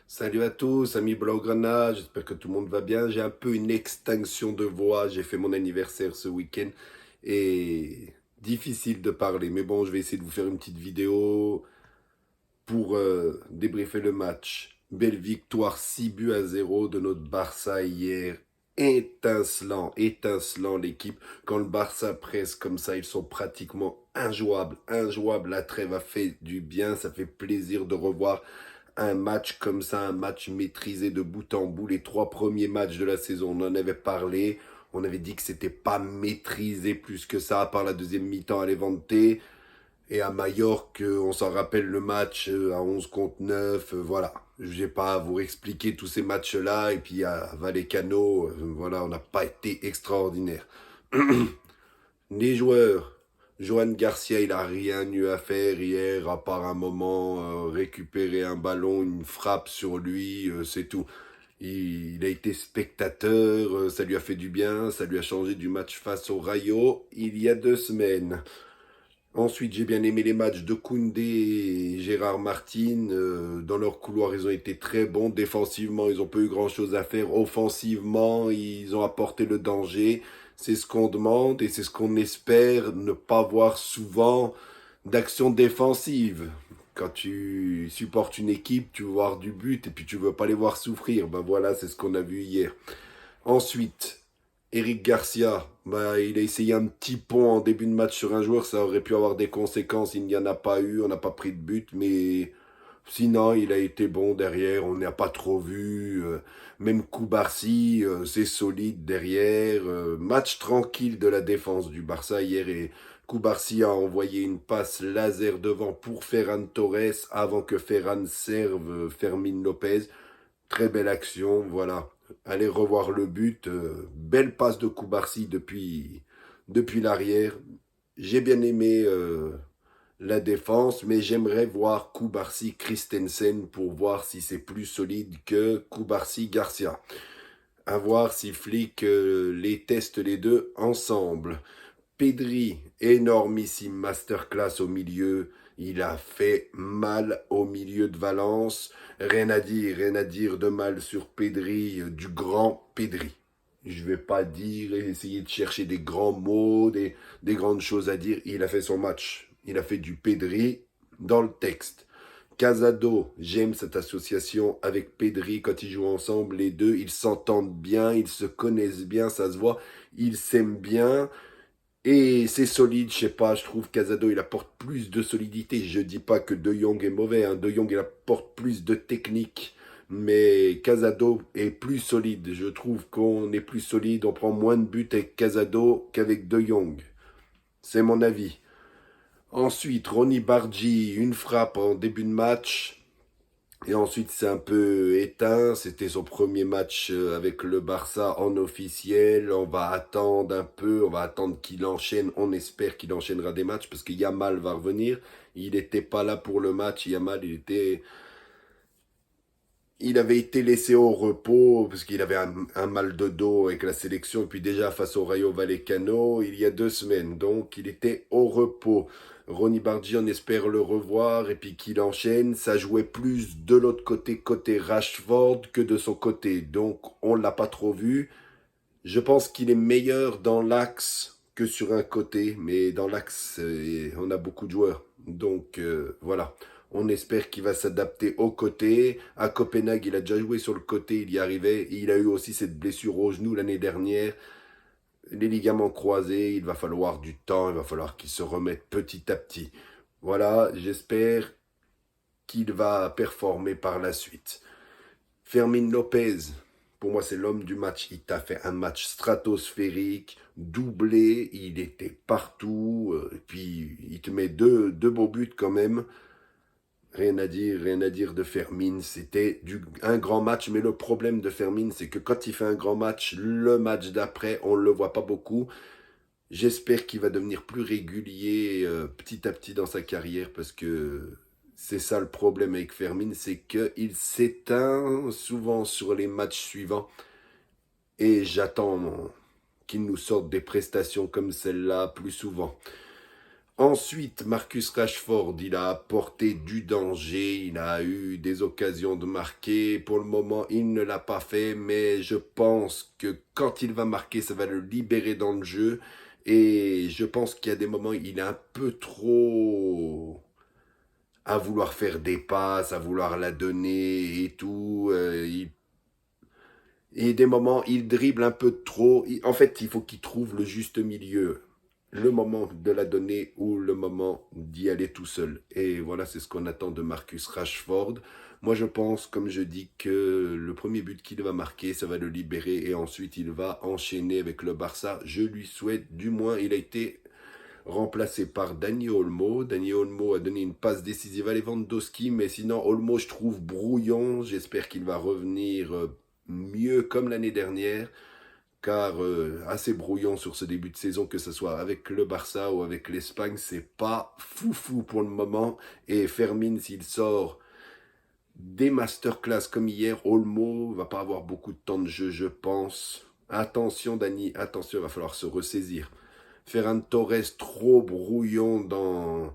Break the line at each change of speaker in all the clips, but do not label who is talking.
Salut à tous, amis Blaugrana, j'espère que tout le monde va bien. J'ai un peu une extinction de voix, j'ai fait mon anniversaire ce week-end et difficile de parler. Mais bon, je vais essayer de vous faire une petite vidéo pour débriefer le match. Belle victoire 6 buts à 0 de notre Barça hier. Étincelant l'équipe. Quand le Barça presse comme ça, ils sont pratiquement injouables. La trêve a fait du bien, ça fait plaisir de revoir un match comme ça, un match maîtrisé de bout en bout. Les 3 premiers matchs de la saison, on en avait parlé. On avait dit que c'était pas maîtrisé plus que ça, à part la deuxième mi-temps à Levante. Et à Majorque, on s'en rappelle le match à 11 contre 9. Voilà. Je n'ai pas à vous expliquer tous ces matchs-là. Et puis à Vallecano, voilà, on n'a pas été extraordinaire. Les joueurs, Johan Garcia, il a rien eu à faire hier, à part un moment récupérer un ballon, une frappe sur lui, c'est tout. Il a été spectateur, ça lui a fait du bien, ça lui a changé du match face au Rayo il y a 2 semaines. Ensuite, j'ai bien aimé les matchs de Koundé et Gérard Martin. Dans leur couloir, ils ont été très bons. Défensivement, ils n'ont pas eu grand-chose à faire. Offensivement, ils ont apporté le danger. C'est ce qu'on demande et c'est ce qu'on espère ne pas voir souvent d'action défensive. Quand tu supportes une équipe, tu veux voir du but et puis tu veux pas les voir souffrir. Ben voilà, c'est ce qu'on a vu hier. Ensuite, Eric Garcia, bah, il a essayé un petit pont en début de match sur un joueur, ça aurait pu avoir des conséquences, il n'y en a pas eu, on n'a pas pris de but, mais sinon il a été bon derrière, on n'a pas trop vu, même Koubarsi, c'est solide derrière, match tranquille de la défense du Barça hier et Koubarsi a envoyé une passe laser devant pour Ferran Torres avant que Ferran serve Fermin Lopez. Très belle action, voilà. Allez revoir le but. Belle passe de Koubarsi depuis l'arrière. J'ai bien aimé la défense, mais j'aimerais voir Koubarsi Christensen pour voir si c'est plus solide que Koubarsi Garcia. À voir si Flick les teste les deux ensemble. Pedri, énormissime masterclass au milieu. Il a fait mal au milieu de Valence. Rien à dire de mal sur Pedri, du grand Pedri. Je vais pas dire et essayer de chercher des grands mots, des grandes choses à dire. Il a fait son match. Il a fait du Pedri dans le texte. Casado, j'aime cette association avec Pedri quand ils jouent ensemble. Les deux, ils s'entendent bien, ils se connaissent bien, ça se voit. Ils s'aiment bien. Et c'est solide, je sais pas, je trouve Casado il apporte plus de solidité. Je dis pas que De Jong est mauvais, hein. De Jong il apporte plus de technique, mais Casado est plus solide. Je trouve qu'on est plus solide, on prend moins de buts avec Casado qu'avec De Jong. C'est mon avis. Ensuite, Ronny Bargi, une frappe en début de match. Et ensuite, c'est un peu éteint. C'était son premier match avec le Barça en officiel. On va attendre un peu. On va attendre qu'il enchaîne. On espère qu'il enchaînera des matchs parce que Yamal va revenir. Il n'était pas là pour le match. Yamal, il avait été laissé au repos parce qu'il avait un mal de dos avec la sélection. Et puis déjà face au Rayo Vallecano il y a 2 semaines. Donc il était au repos. Ronny Bardi, on espère le revoir et puis qu'il enchaîne. Ça jouait plus de l'autre côté, côté Rashford, que de son côté. Donc on l'a pas trop vu. Je pense qu'il est meilleur dans l'axe que sur un côté. Mais dans l'axe, on a beaucoup de joueurs. Donc voilà. On espère qu'il va s'adapter au côté. À Copenhague, il a déjà joué sur le côté, il y arrivait. Et il a eu aussi cette blessure au genou l'année dernière. Les ligaments croisés, il va falloir du temps, il va falloir qu'il se remette petit à petit. Voilà, j'espère qu'il va performer par la suite. Fermin Lopez, pour moi c'est l'homme du match. Il t'a fait un match stratosphérique, doublé, il était partout. Et puis il te met deux beaux buts quand même. Rien à dire de Fermin. C'était un grand match, mais le problème de Fermin, c'est que quand il fait un grand match, le match d'après, on ne le voit pas beaucoup. J'espère qu'il va devenir plus régulier petit à petit dans sa carrière parce que c'est ça le problème avec Fermin, c'est qu'il s'éteint souvent sur les matchs suivants et j'attends qu'il nous sorte des prestations comme celle-là plus souvent. Ensuite, Marcus Rashford, il a apporté du danger, il a eu des occasions de marquer. Pour le moment, il ne l'a pas fait, mais je pense que quand il va marquer, ça va le libérer dans le jeu. Et je pense qu'il y a des moments, il est un peu trop à vouloir faire des passes, à vouloir la donner et tout. Et des moments, il dribble un peu trop. En fait, il faut qu'il trouve le juste milieu. Le moment de la donner ou le moment d'y aller tout seul. Et voilà, c'est ce qu'on attend de Marcus Rashford. Moi, je pense, comme je dis, que le premier but qu'il va marquer, ça va le libérer. Et ensuite, il va enchaîner avec le Barça. Je lui souhaite, du moins, il a été remplacé par Dani Olmo. Dani Olmo a donné une passe décisive à Lewandowski, mais sinon Olmo je trouve brouillon. J'espère qu'il va revenir mieux comme l'année dernière, car assez brouillon sur ce début de saison, que ce soit avec le Barça ou avec l'Espagne, c'est pas foufou pour le moment. Et Fermin, s'il sort des masterclass comme hier, Olmo va pas avoir beaucoup de temps de jeu, je pense. Attention Dani, attention, il va falloir se ressaisir. Ferran Torres trop brouillon dans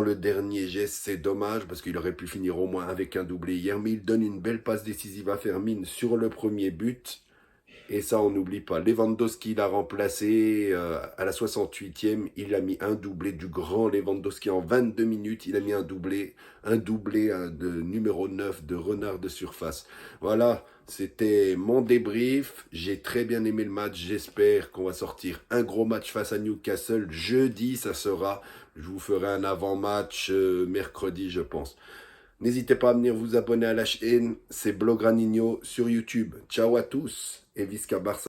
le dernier geste, c'est dommage parce qu'il aurait pu finir au moins avec un doublé hier, mais il donne une belle passe décisive à Fermin sur le premier but. Et ça, on n'oublie pas. Lewandowski l'a remplacé à la 68e. Il a mis un doublé du grand Lewandowski en 22 minutes. Il a mis un doublé de numéro 9 de renard de surface. Voilà, c'était mon débrief. J'ai très bien aimé le match. J'espère qu'on va sortir un gros match face à Newcastle. Jeudi, ça sera. Je vous ferai un avant-match mercredi, je pense. N'hésitez pas à venir vous abonner à la chaîne, c'est Blograninho sur YouTube. Ciao à tous et Visca Barça.